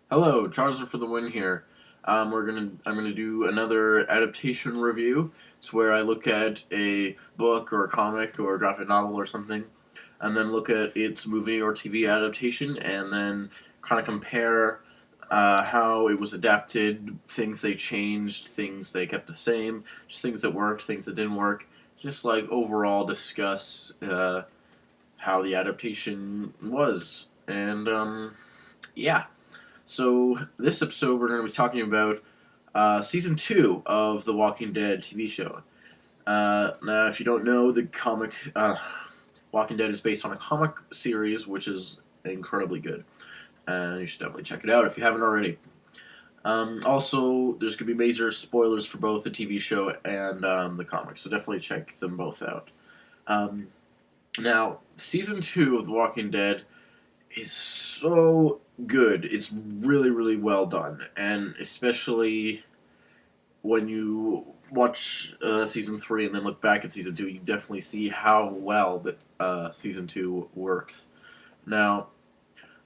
Hello, Charizard for the win here. I'm gonna do another adaptation review. It's where I look at a book or a comic or a graphic novel or something, and then look at its movie or TV adaptation, and then kind of compare how it was adapted, things they changed, things they kept the same, just things that worked, things that didn't work. Just like overall discuss how the adaptation was, and yeah. So this episode, we're going to be talking about season 2 of the Walking Dead TV show. Now, if you don't know, the comic Walking Dead is based on a comic series, which is incredibly good. And you should definitely check it out if you haven't already. Also, there's going to be major spoilers for both the TV show and the comics, so definitely check them both out. Um, Now, season 2 of The Walking Dead is so good. It's really, really well done, and especially when you watch season 3 and then look back at season 2, you definitely see how well that season 2 works. Now,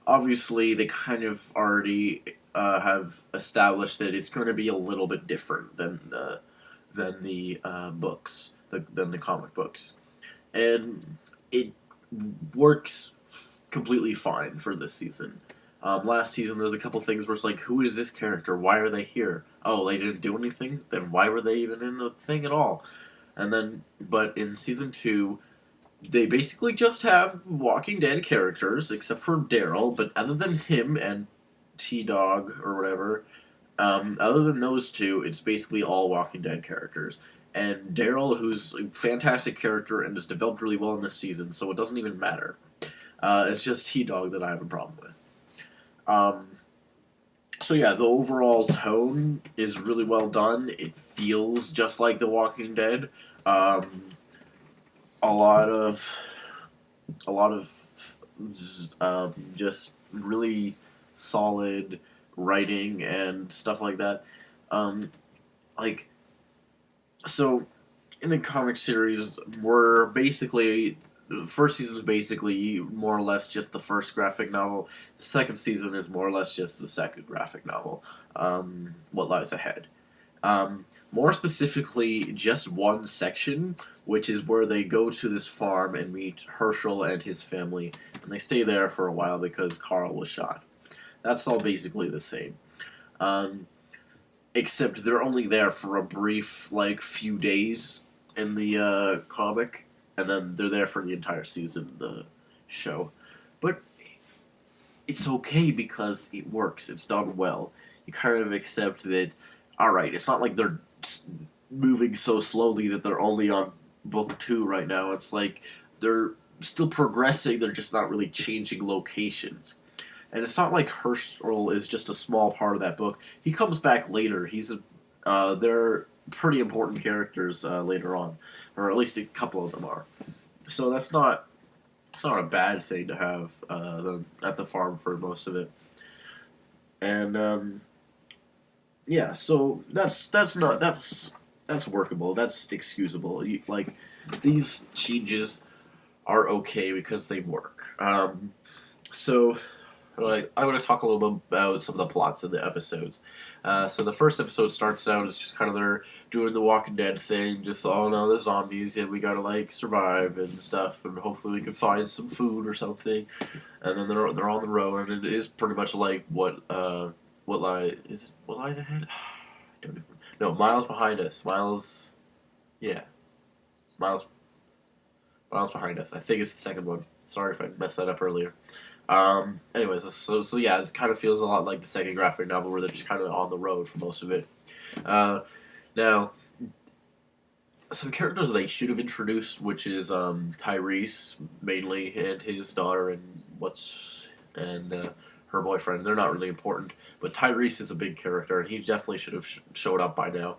obviously, they kind of already have established that it's going to be a little bit different than the books, than the comic books, and it works completely fine for this season. Last season, there's a couple things where it's like, who is this character? Why are they here? Oh, they didn't do anything? Then why were they even in the thing at all? And then, but in season 2, they basically just have Walking Dead characters, except for Daryl, but other than him and T-Dog or whatever, other than those two, it's basically all Walking Dead characters. And Daryl, who's a fantastic character and is developed really well in this season, so it doesn't even matter. It's just T-Dog that I have a problem with. Um, so yeah, the overall tone is really well done. It feels just like The Walking Dead. Um, a lot of, just really solid writing and stuff like that. Um, like so, in the comic series, we're basically the first season is basically more or less just the first graphic novel. The second season is more or less just the second graphic novel. What lies ahead? More specifically, just one section, which is where they go to this farm and meet Herschel and his family, and they stay there for a while because Carl was shot. That's all basically the same. Um, Except they're only there for a brief, like, few days in the comic, and then they're there for the entire season, the show. But it's okay because it works. It's done well. You kind of accept that. All right, it's not like they're moving so slowly that they're only on book 2 right now. It's like they're still progressing. They're just not really changing locations. And it's not like Herschel is just a small part of that book. He comes back later. They're pretty important characters later on, or at least a couple of them are. So it's not a bad thing to have them at the farm for most of it. And yeah, so that's workable. That's excusable. Like these changes are okay because they work. So I'm going to talk a little bit about some of the plots in the episodes. So the first episode starts out as just kind of they're doing the Walking Dead thing, just oh no, there's zombies and we gotta like survive and stuff, and hopefully we can find some food or something. And then they're on the road, and it is pretty much like what lies ahead. I don't even, no, miles behind us. Yeah, miles miles behind us. I think it's the second one. Sorry if I messed that up earlier. Anyways, so yeah, it kind of feels a lot like the second graphic novel where they're just kind of on the road for most of it. Uh, Now, some characters they should have introduced, which is Tyrese mainly and his daughter and her boyfriend. They're not really important, but Tyrese is a big character, and he definitely should have showed up by now.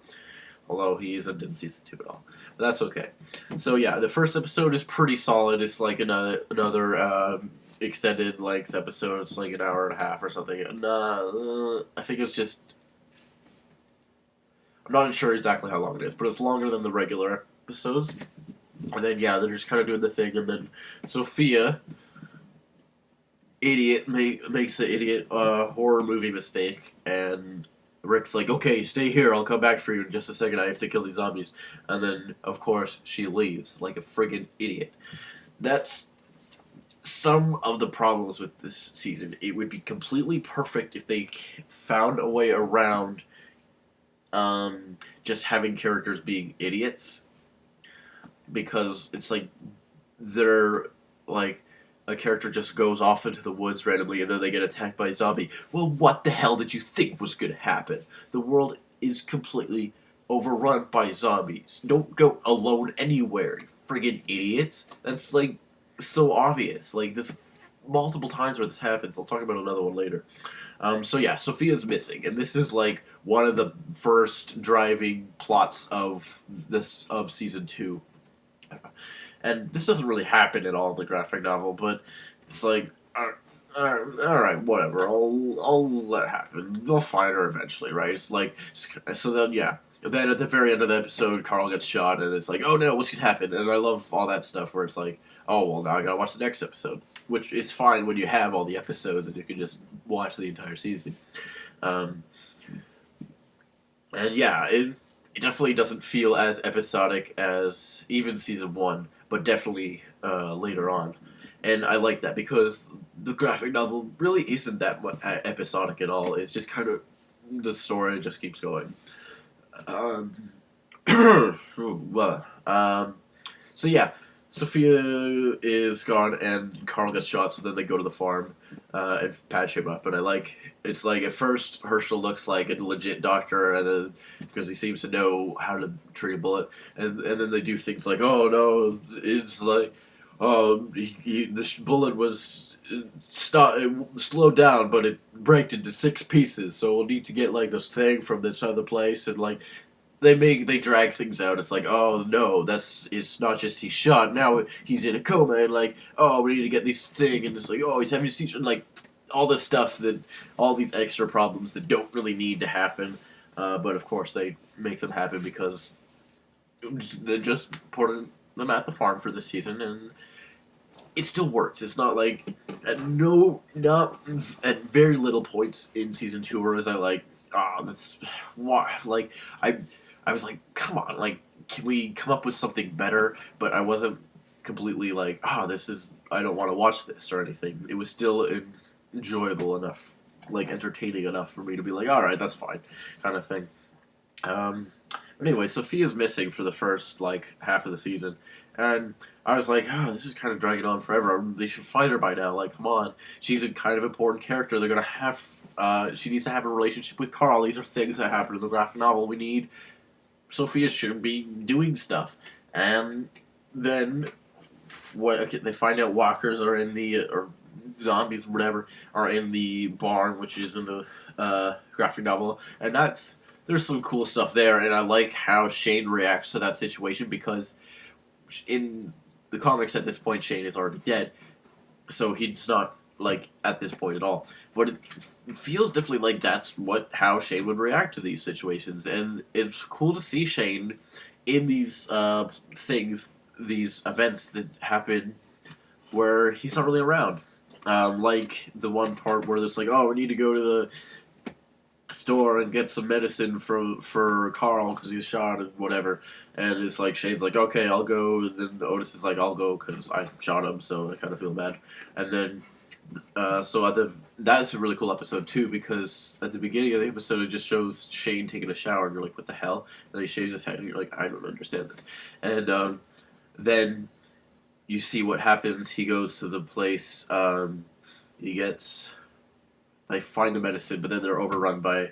Although he isn't in season 2 at all, but that's okay. So yeah, the first episode is pretty solid. It's like another extended length episode. It's like an hour and a half or something. And I think it's just I'm not sure exactly how long it is, but it's longer than the regular episodes. And then yeah, they're just kind of doing the thing, and then Sophia idiot makes the idiot horror movie mistake, and Rick's like, okay, stay here, I'll come back for you in just a second, I have to kill these zombies. And then, of course, she leaves like a friggin' idiot. That's some of the problems with this season. It would be completely perfect if they found a way around just having characters being idiots, because it's like they're like a character just goes off into the woods randomly and then they get attacked by a zombie. Well, what the hell did you think was going to happen? The world is completely overrun by zombies. Don't go alone anywhere, you friggin' idiots. That's like so obvious. Like this multiple times where this happens. I'll talk about another one later. So yeah, Sophia's missing, and this is like one of the first driving plots of season 2. And this doesn't really happen at all in the graphic novel, but it's like, alright, whatever, I'll let it happen. They'll find her eventually, right? It's like, so then, yeah. And then at the very end of the episode, Carl gets shot, and it's like, oh no, what's gonna happen? And I love all that stuff where it's like, oh, well, now I gotta watch the next episode. Which is fine when you have all the episodes and you can just watch the entire season. And yeah, it definitely doesn't feel as episodic as even season 1, but definitely later on. And I like that because the graphic novel really isn't that much episodic at all. It's just kind of the story just keeps going. Well, so yeah, Sophia is gone and Carl gets shot. So then they go to the farm and patch him up. And I like it's like at first Herschel looks like a legit doctor, and then because he seems to know how to treat a bullet, and then they do things like, oh no, it's like the bullet was slowed down, but it breaks into 6 pieces. So we'll need to get like this thing from this other place, and like they drag things out. It's like, oh no, it's not just he's shot. Now he's in a coma, and like, oh, we need to get this thing, and it's like, oh, he's having a seizure, and like all this stuff all these extra problems that don't really need to happen, but of course they make them happen because they just put them at the farm for this season, and it still works. It's not like not at very little points in season 2 where was I like, that's why, like I was like, come on, like, can we come up with something better? But I wasn't completely like, I don't want to watch this or anything. It was still enjoyable enough, like, entertaining enough for me to be like, alright, that's fine, kind of thing. But anyway, Sophia's missing for the first, like, half of the season. And I was like, this is kind of dragging on forever. They should find her by now. Like, come on. She's a kind of important character. They're going to have, she needs to have a relationship with Carl. These are things that happen in the graphic novel. We need Sophia should be doing stuff. And then they find out walkers are in the, or zombies, whatever, are in the barn, which is in the graphic novel. And there's some cool stuff there. And I like how Shane reacts to that situation, because in the comics at this point, Shane is already dead. So he's not, like, at this point at all. But it feels definitely like that's how Shane would react to these situations. And it's cool to see Shane in these these events that happen where he's not really around. Like the one part where there's like, oh, we need to go to the store and get some medicine for Carl because he's shot and whatever. And it's like, Shane's like, okay, I'll go. And then Otis is like, I'll go because I shot him, so I kind of feel bad. And then that's a really cool episode too, because at the beginning of the episode it just shows Shane taking a shower and you're like, what the hell? And then he shaves his head and you're like, I don't understand this. And then you see what happens. He goes to the place, they find the medicine, but then they're overrun by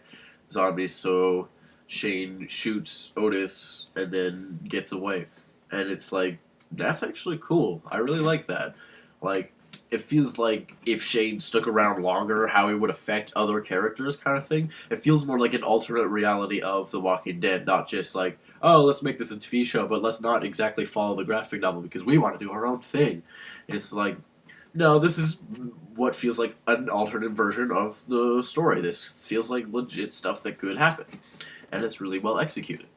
zombies, so Shane shoots Otis and then gets away. And it's like, that's actually cool. I really like that. Like, it feels like if Shane stuck around longer, how it would affect other characters, kind of thing. It feels more like an alternate reality of The Walking Dead, not just like, oh, let's make this a TV show, but let's not exactly follow the graphic novel because we want to do our own thing. It's like, no, this is what feels like an alternate version of the story. This feels like legit stuff that could happen. And it's really well executed.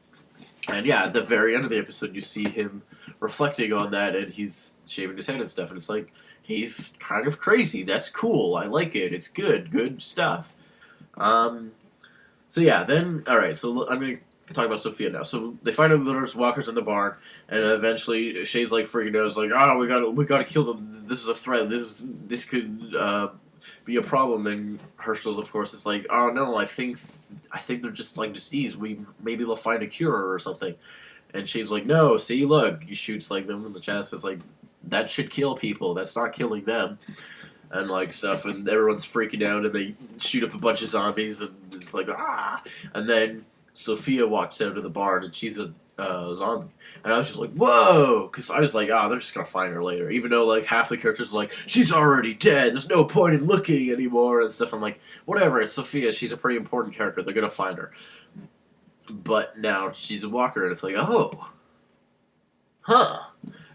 And yeah, at the very end of the episode, you see him reflecting on that, and he's shaving his head and stuff, and it's like, he's kind of crazy. That's cool. I like it. It's good stuff. Um, so yeah, then all right. So I'm gonna talk about Sophia now. So they find out that there's walkers in the barn, and eventually Shay's like freaking out. It's like, oh, we gotta kill them. This is a threat. This could be a problem. And Herschel's, of course, is like, oh no, I think they're just like disease. Maybe they'll find a cure or something. And Shane's like, no, see, look, he shoots like them in the chest. It's like that should kill people. That's not killing them. And like stuff, and everyone's freaking out, and they shoot up a bunch of zombies, and it's like ah. And then Sophia walks out of the barn, and she's a zombie, and I was just like, whoa, because I was like, they're just gonna find her later, even though like half the characters are like, she's already dead. There's no point in looking anymore and stuff. I'm like, whatever. It's Sophia. She's a pretty important character. They're gonna find her. But now she's a walker, and it's like, oh, huh,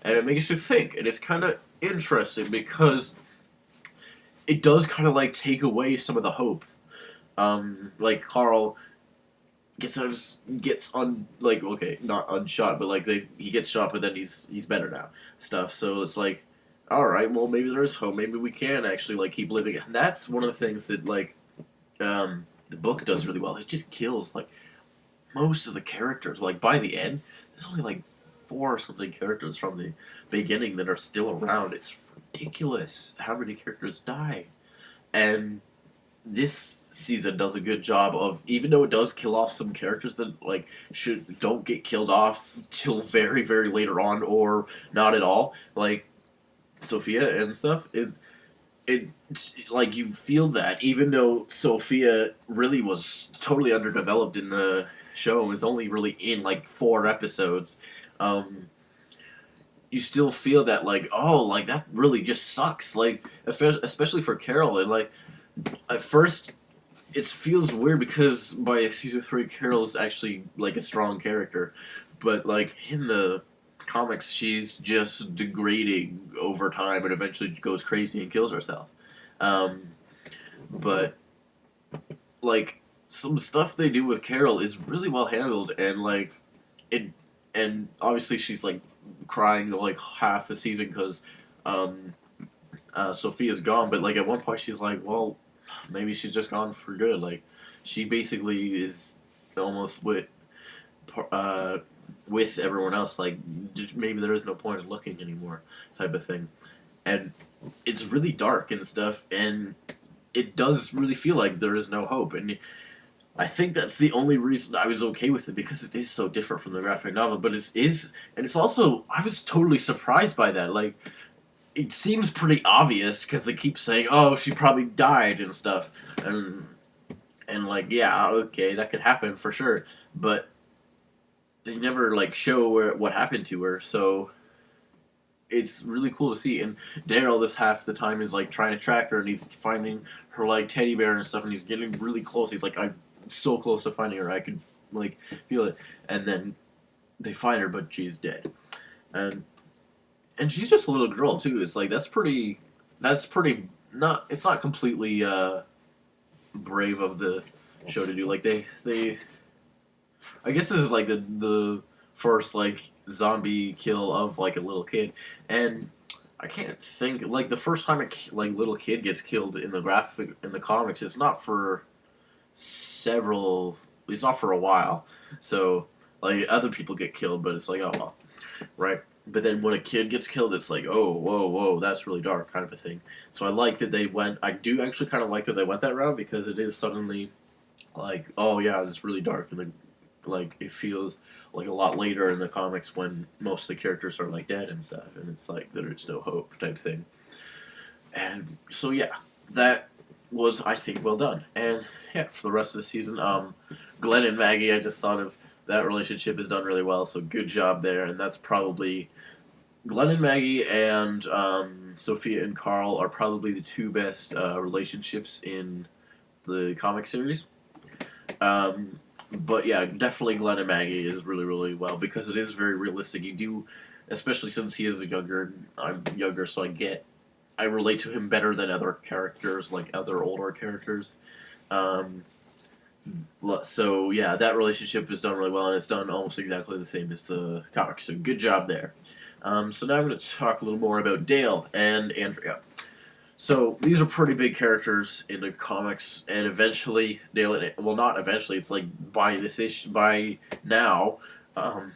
and it makes you think, and it's kind of interesting because it does kind of like take away some of the hope. Like Carl gets on like okay, not unshot, but like he gets shot, but then he's better now. Stuff. So it's like, all right, well maybe there's hope. Maybe we can actually like keep living. And that's one of the things that like the book does really well. It just kills like most of the characters. Like by the end, there's only like 4 or something characters from the beginning that are still around. It's ridiculous how many characters die. And this season does a good job of, even though it does kill off some characters that like don't get killed off till very very later on or not at all, like Sophia and stuff. It like you feel that even though Sophia really was totally underdeveloped in the show, was only really in like 4 episodes. You still feel that like, oh, like that really just sucks, like especially for Carol. And like at first it feels weird because by season 3 Carol is actually like a strong character, but like in the comics she's just degrading over time and eventually goes crazy and kills herself. But like some stuff they do with Carol is really well handled, and like it, and obviously she's like crying like half the season because Sophia's gone, but like at one point she's like, well, maybe she's just gone for good. Like she basically is almost with everyone else. Like maybe there is no point in looking anymore, type of thing. And it's really dark and stuff, and it does really feel like there is no hope. And I think that's the only reason I was okay with it, because it is so different from the graphic novel. But and it's also, I was totally surprised by that. Like, it seems pretty obvious because they keep saying, "Oh, she probably died" and stuff, and like, yeah, okay, that could happen for sure. But they never like show what happened to her, so it's really cool to see. And Daryl, this half the time, is like trying to track her, and he's finding her like teddy bear and stuff, and he's getting really close. He's like, I'm so close to finding her, I could like feel it. And then they find her, but she's dead. And she's just a little girl too. It's like that's pretty not, it's not completely brave of the show to do. Like they I guess this is like the first like zombie kill of like a little kid, and I can't think like the first time a like little kid gets killed in the comics. It's not for it's not for a while. So like other people get killed, but it's like, oh well, right. But then when a kid gets killed, it's like, oh, whoa, that's really dark, kind of a thing. So I like that they went. I do actually kind of like that they went that route, because it is suddenly like, oh yeah, it's really dark, and then like it feels like a lot later in the comics when most of the characters are like dead and stuff, and it's like there's no hope type thing. And so yeah, that was, I think, well done. And yeah, for the rest of the season, Glenn and Maggie, I just thought of that relationship is done really well, so good job there. And that's probably Glenn and Maggie and Sophia and Carl are probably the 2 best relationships in the comic series. But yeah, definitely Glenn and Maggie is really, really well, because it is very realistic. You do, especially since he is younger, I'm younger, so I relate to him better than other characters, like other older characters. So yeah, that relationship is done really well, and it's done almost exactly the same as the comics. So good job there. So now I'm going to talk a little more about Dale and Andrea. So these are pretty big characters in the comics, and eventually Dale and well, not eventually. It's like by this issue, by now, um,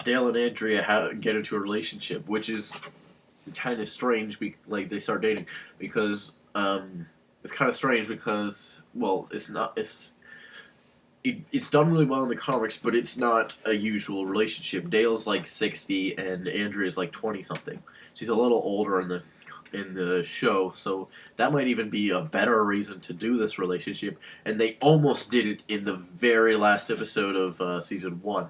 Dale and Andrea get into a relationship, which is kind of strange. Like they start dating because it's kind of strange because well, it's not it's done really well in the comics, but it's not a usual relationship. Dale's like 60 and Andrea's like 20 something. She's a little older in the show, so that might even be a better reason to do this relationship. And they almost did it in the very last episode of season 1,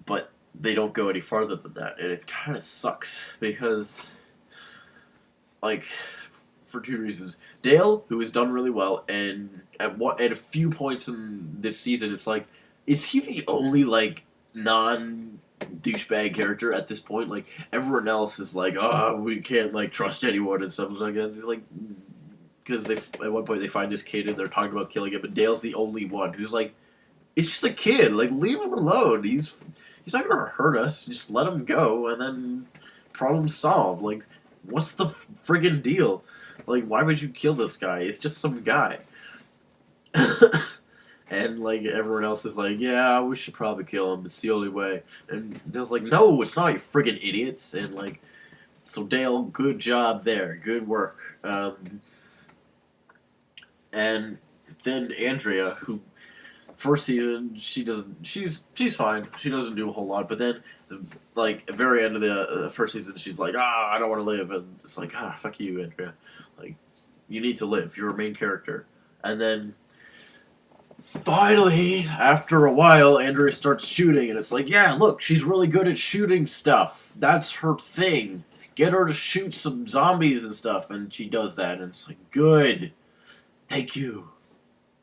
but they don't go any farther than that, and it kind of sucks because, like, for two reasons. Dale, who has done really well, and at a few points in this season, it's like, is he the only like non douchebag character at this point? Like everyone else is like, oh, we can't like trust anyone and stuff like that. It's like because they at one point they find this kid and they're talking about killing him, and Dale's the only one who's like, it's just a kid. Like leave him alone. He's not gonna hurt us. Just let him go, and then problem solved. Like what's the friggin' deal? Like, why would you kill this guy? It's just some guy. And, like, everyone else is like, yeah, we should probably kill him. It's the only way. And Dale's like, no, it's not, you friggin' idiots. And, like, so Dale, good job there. Good work. And then Andrea, who, first season, she's fine. She doesn't do a whole lot. But then, like, at the very end of the first season, she's like, I don't want to live. And it's like, fuck you, Andrea. Like, you need to live. You're a main character. And then, finally, after a while, Andrea starts shooting, and it's like, yeah, look, she's really good at shooting stuff. That's her thing. Get her to shoot some zombies and stuff. And she does that, and it's like, good. Thank you.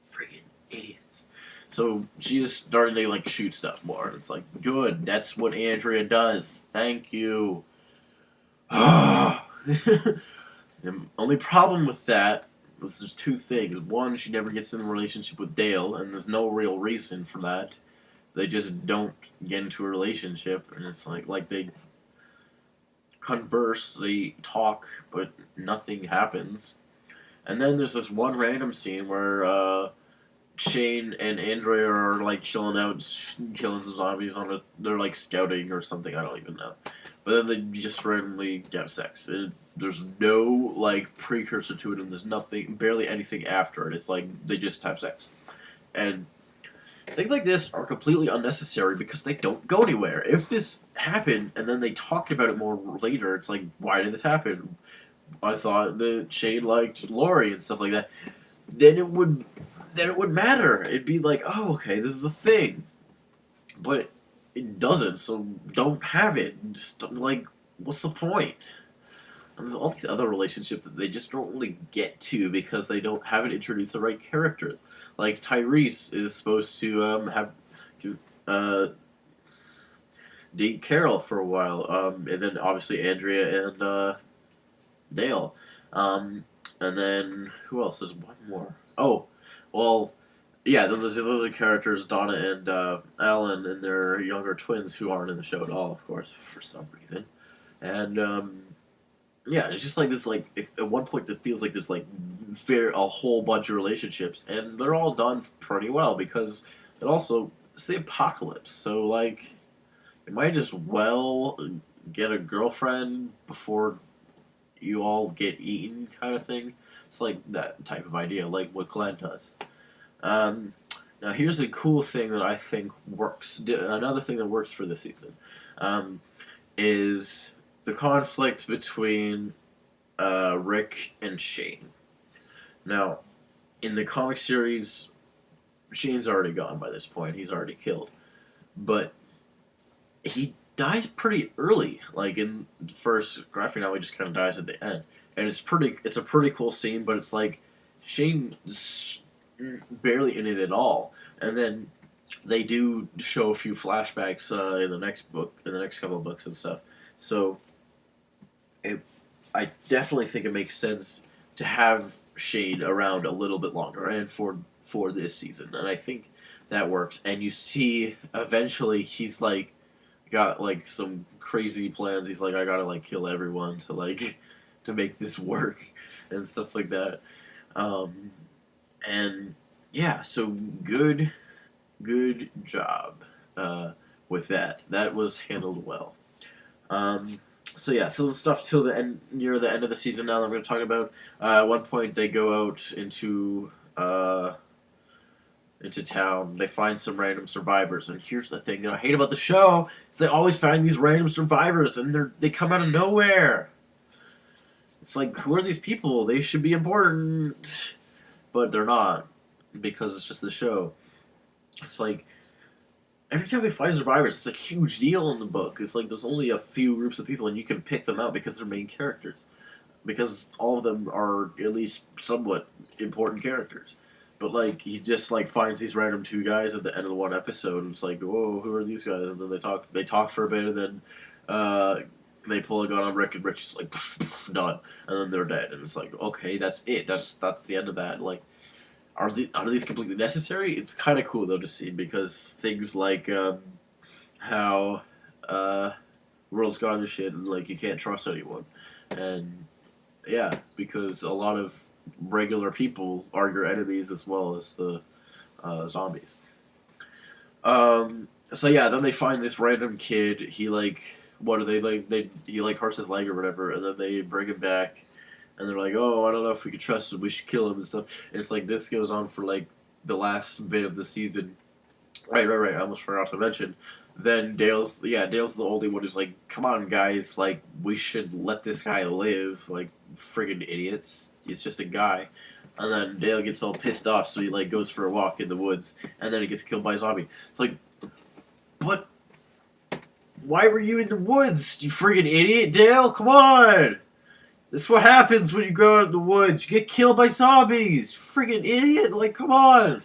Friggin' idiots. So she is starting to, like, shoot stuff more. And it's like, good. That's what Andrea does. Thank you. The only problem with that is there's two things. One, she never gets in a relationship with Dale, and there's no real reason for that. They just don't get into a relationship, and it's like they converse, they talk, but nothing happens. And then there's this one random scene where Shane and Andrea are like chilling out, killing some zombies they're like scouting or something. I don't even know. But then they just randomly have sex. There's no like precursor to it, and there's nothing, barely anything after it. It's like they just have sex, and things like this are completely unnecessary because they don't go anywhere. If this happened and then they talked about it more later, it's like, why did this happen? I thought that Shane liked Lori and stuff like that. Then it would matter. It'd be like, oh, okay, this is a thing, but it doesn't. So don't have it. Just, like, what's the point? And there's all these other relationships that they just don't really get to because they haven't introduced the right characters. Like Tyrese is supposed to date Carol for a while, and then obviously Andrea and Dale, and then who else? There's one more. Oh, well, yeah. Then there's the other characters, Donna and Alan, and their younger twins who aren't in the show at all, of course, for some reason, and yeah, it's just like this. Like, if at one point it feels like there's like a whole bunch of relationships, and they're all done pretty well because it's the apocalypse. So like, you might as well get a girlfriend before you all get eaten, kind of thing. It's like that type of idea, like what Glenn does. Now here's a cool thing that I think works. Another thing that works for this season is the conflict between Rick and Shane. Now, in the comic series, Shane's already gone by this point. He's already killed. But he dies pretty early. Like, in the first graphic novel, he just kind of dies at the end. And it's a pretty cool scene, but it's like, Shane's barely in it at all. And then they do show a few flashbacks in the next couple of books and stuff. So, I definitely think it makes sense to have Shane around a little bit longer, and for this season, and I think that works. And you see, eventually, he's like, got like some crazy plans. He's like, I gotta like kill everyone to like to make this work and stuff like that. Um, and yeah, so good job with that. That was handled well. So yeah, so stuff till the end, near the end of the season. Now that I'm going to talk about. At one point, they go out into town. They find some random survivors, and here's the thing that I hate about the show: is they always find these random survivors, and they come out of nowhere. It's like, who are these people? They should be important, but they're not because it's just the show. It's like every time they find survivors, it's a huge deal in the book. It's like there's only a few groups of people, and you can pick them out because they're main characters, because all of them are at least somewhat important characters. But like he just like finds these random two guys at the end of one episode, and it's like, whoa, who are these guys? And then they talk for a bit, and then they pull a gun on Rick, and Rick's just like done, and then they're dead, and it's like, okay, that's it. That's the end of that. Like, are these completely necessary? It's kind of cool though to see, because things like how world's gone to shit, and like you can't trust anyone, and yeah, because a lot of regular people are your enemies as well as the zombies. So yeah, then they find this random kid. He like, what are they like? He like hurts his leg or whatever, and then they bring him back, and they're like, oh, I don't know if we can trust him. We should kill him and stuff. And it's like this goes on for like the last bit of the season. Right. I almost forgot to mention. Then Dale's the only one who's like, come on, guys, like we should let this guy live. Like, friggin' idiots. He's just a guy. And then Dale gets all pissed off, so he like goes for a walk in the woods, and then he gets killed by a zombie. It's like, but why were you in the woods, you friggin' idiot, Dale? Come on! This is what happens when you go out in the woods. You get killed by zombies. Friggin' idiot! Like, come on!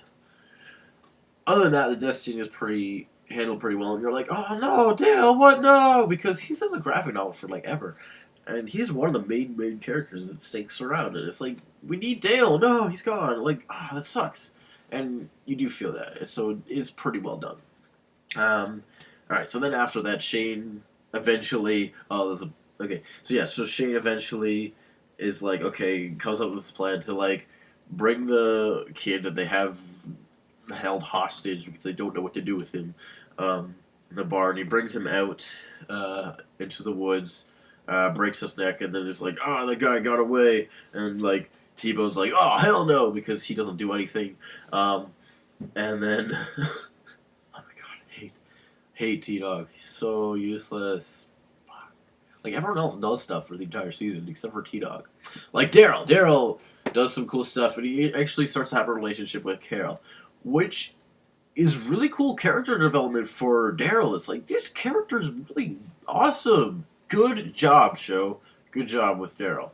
Other than that, the death scene is handled pretty well, and you're like, oh no, Dale, what? No! Because he's in the graphic novel for like ever. And he's one of the main characters that sticks around, and it's like, we need Dale. No, he's gone. Like, that sucks. And you do feel that, so it's pretty well done. Alright, so then after that, Shane eventually, so Shane eventually is like, okay, comes up with this plan to like bring the kid that they have held hostage because they don't know what to do with him in the barn. He brings him out into the woods, breaks his neck, and then is like, the guy got away, and like T-Bone's like, oh hell no, because he doesn't do anything, and then oh my god, hate T-Dog. He's so useless. Fuck. Like everyone else does stuff for the entire season except for T-Dog. Like Daryl does some cool stuff, and he actually starts to have a relationship with Carol, which is really cool character development for Daryl. It's like, this character's really awesome. Good job, show. Good job with Daryl.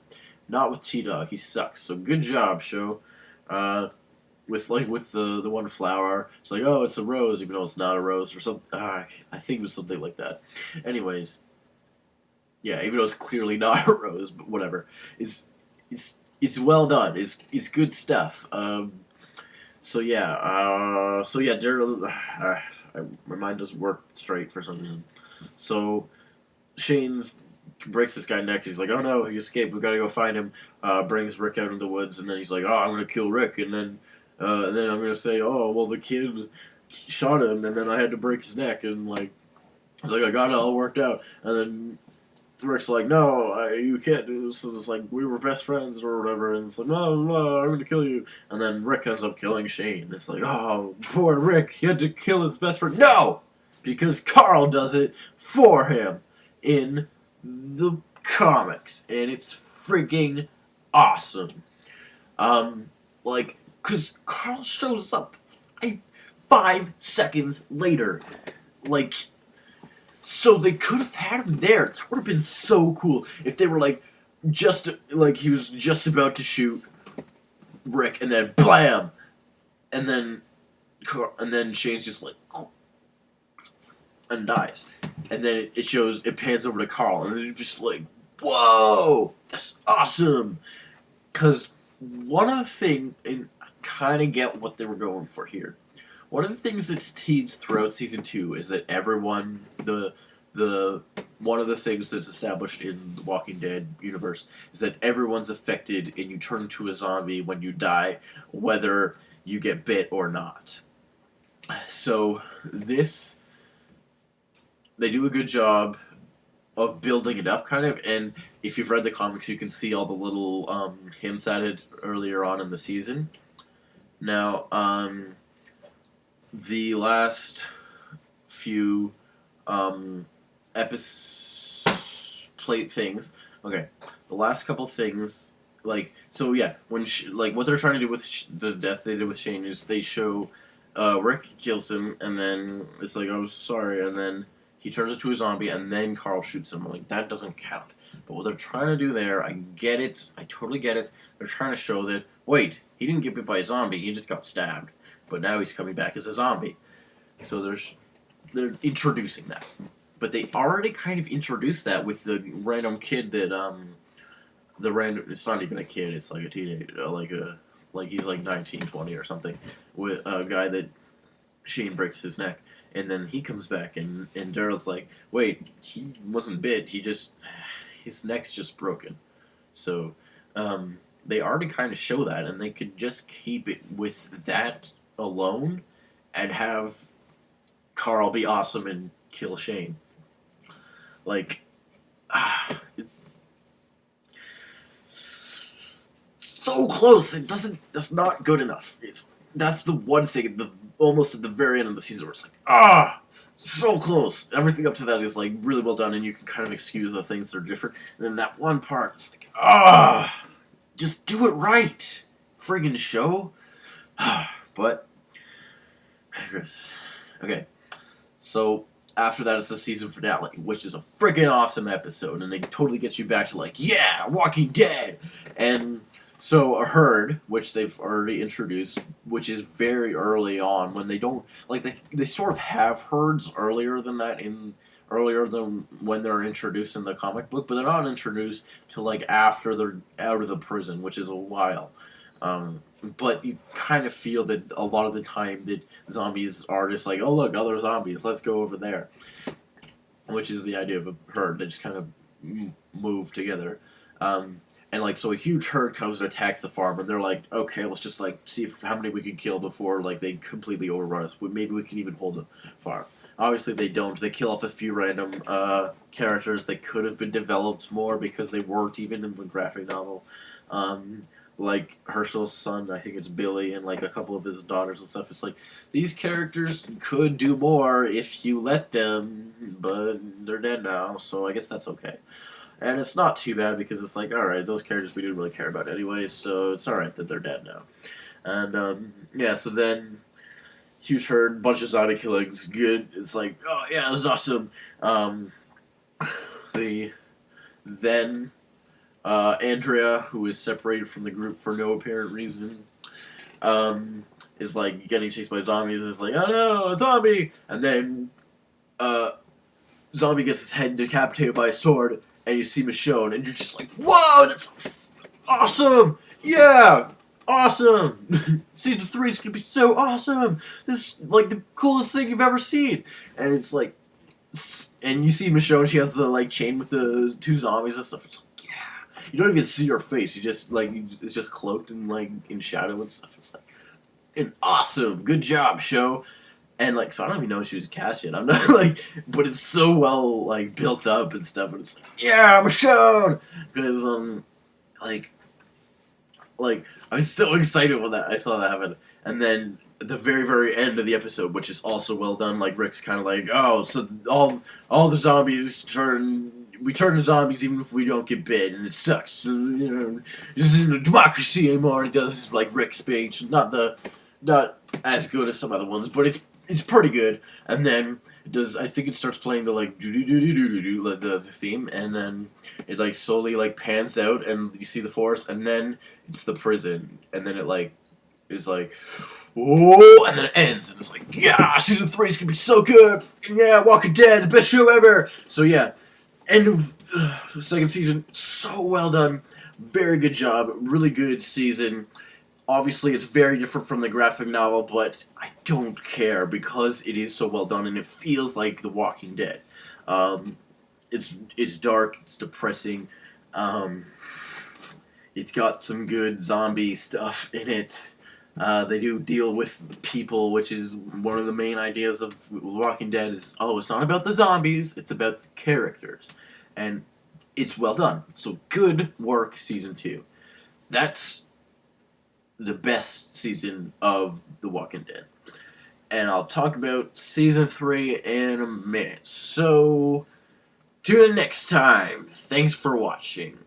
Not with T-Dog. He sucks. So good job, show. With the one flower. It's like, oh, it's a rose, even though it's not a rose, or something. I think it was something like that. Anyways. Yeah, even though it's clearly not a rose, but whatever. It's well done. It's good stuff. Daryl. My mind doesn't work straight for some reason. So Shane's breaks this guy's neck. He's like, oh no, he escaped. We gotta go find him. Brings Rick out in the woods, and then he's like, oh, I'm gonna kill Rick, and then I'm gonna say, oh well, the kid shot him, and then I had to break his neck, and like, he's like, I got it all worked out, and then Rick's like, no, you can't do this. It's like, we were best friends or whatever, and it's like, no, I'm gonna kill you. And then Rick ends up killing Shane. It's like, oh, poor Rick, he had to kill his best friend. No! Because Carl does it for him in the comics, and it's freaking awesome. Because Carl shows up 5 seconds later. Like, so they could have had him there. It would have been so cool if they were he was just about to shoot Rick, and then blam, and then Shane's just like, and dies, and then it pans over to Carl, and it's just like, whoa, that's awesome. Because one of the things, and I kind of get what they were going for here. One of the things that's teased throughout season 2 is that everyone, the one of the things that's established in the Walking Dead universe is that everyone's affected and you turn into a zombie when you die, whether you get bit or not. So this, they do a good job of building it up, kind of, and if you've read the comics, you can see all the little hints at it earlier on in the season. Now, the last few plate things. Okay, the last couple things, so yeah, when what they're trying to do with the death they did with Shane is they show Rick kills him, and then it's like, oh, sorry, and then he turns into a zombie, and then Carl shoots him. Like, that doesn't count. But what they're trying to do there, I get it, I totally get it. They're trying to show that, wait, he didn't get bit by a zombie, he just got stabbed, but now he's coming back as a zombie. So they're introducing that. But they already kind of introduced that with the random kid that, it's not even a kid, it's like a teenager, like he's like 19, 20 or something, with a guy that Shane breaks his neck. And then he comes back, and Daryl's like, wait, he wasn't bit, his neck's just broken. So, they already kind of show that, and they could just keep it with that alone, and have Carl be awesome and kill Shane. Like, it's so close. That's not good enough. That's the one thing, almost at the very end of the season, where it's like, so close. Everything up to that is, like, really well done, and you can kind of excuse the things that are different. And then that one part, it's like, just do it right, friggin' show. But, Chris, okay, so after that, it's the season finale, which is a friggin' awesome episode, and it totally gets you back to, like, yeah, Walking Dead, and so a herd, which they've already introduced, which is very early on, when they don't, like, they sort of have herds earlier than that, earlier than when they're introduced in the comic book, but they're not introduced till, like, after they're out of the prison, which is a while. But you kind of feel that a lot of the time that zombies are just like, oh look, other zombies, let's go over there. Which is the idea of a herd. They just kind of move together. And like, so a huge herd comes and attacks the farm, and they're like, okay, let's just like see how many we can kill before like they completely overrun us. Maybe we can even hold the farm. Obviously they don't. They kill off a few random characters that could have been developed more because they weren't even in the graphic novel. Like Herschel's son, I think it's Billy, and like a couple of his daughters and stuff. It's like, these characters could do more if you let them, but they're dead now, so I guess that's okay. And it's not too bad because it's like, alright, those characters we didn't really care about anyway, so it's alright that they're dead now. And, yeah, so then, huge herd, bunch of zombie killings, good. It's like, oh yeah, this is awesome. Then Andrea, who is separated from the group for no apparent reason, is like getting chased by zombies, and is like, oh no, a zombie! And then, zombie gets his head decapitated by a sword, and you see Michonne, and you're just like, whoa, that's awesome! Yeah! Awesome! Season 3 is gonna be so awesome! This is like the coolest thing you've ever seen! And it's like, and you see Michonne, she has the like chain with the two zombies and stuff. It's like, yeah! You don't even see her face, you just like, it's just cloaked in like, in shadow and stuff. It's like, an awesome! Good job, show! And like, so I don't even know if she was cast yet. I'm not like, but it's so well like built up and stuff, and it's like, yeah, Michonne! Because like I was so excited when I saw that happen. And then at the very, very end of the episode, which is also well done, like Rick's kind of like, oh, so all the zombies we turn to zombies even if we don't get bit, and it sucks. So, you know, this isn't a democracy anymore. And he does this like Rick speech, not as good as some other ones, but it's pretty good. And then I think it starts playing the like do the theme, and then it like slowly like pans out, and you see the forest, and then it's the prison, and then it like is like, whoa, and then it ends, and it's like, yeah, season 3 is gonna be so good, and yeah, Walking Dead, the best show ever. So yeah, end of the second season, so well done, very good job, really good season. Obviously, it's very different from the graphic novel, but I don't care because it is so well done and it feels like The Walking Dead. Um, it's dark. It's depressing. Um, it's got some good zombie stuff in it. They do deal with people, which is one of the main ideas of Walking Dead. Is it's not about the zombies; it's about the characters, and it's well done. So good work, season 2. That's the best season of The Walking Dead. And I'll talk about season 3 in a minute. So, tune in next time. Thanks for watching.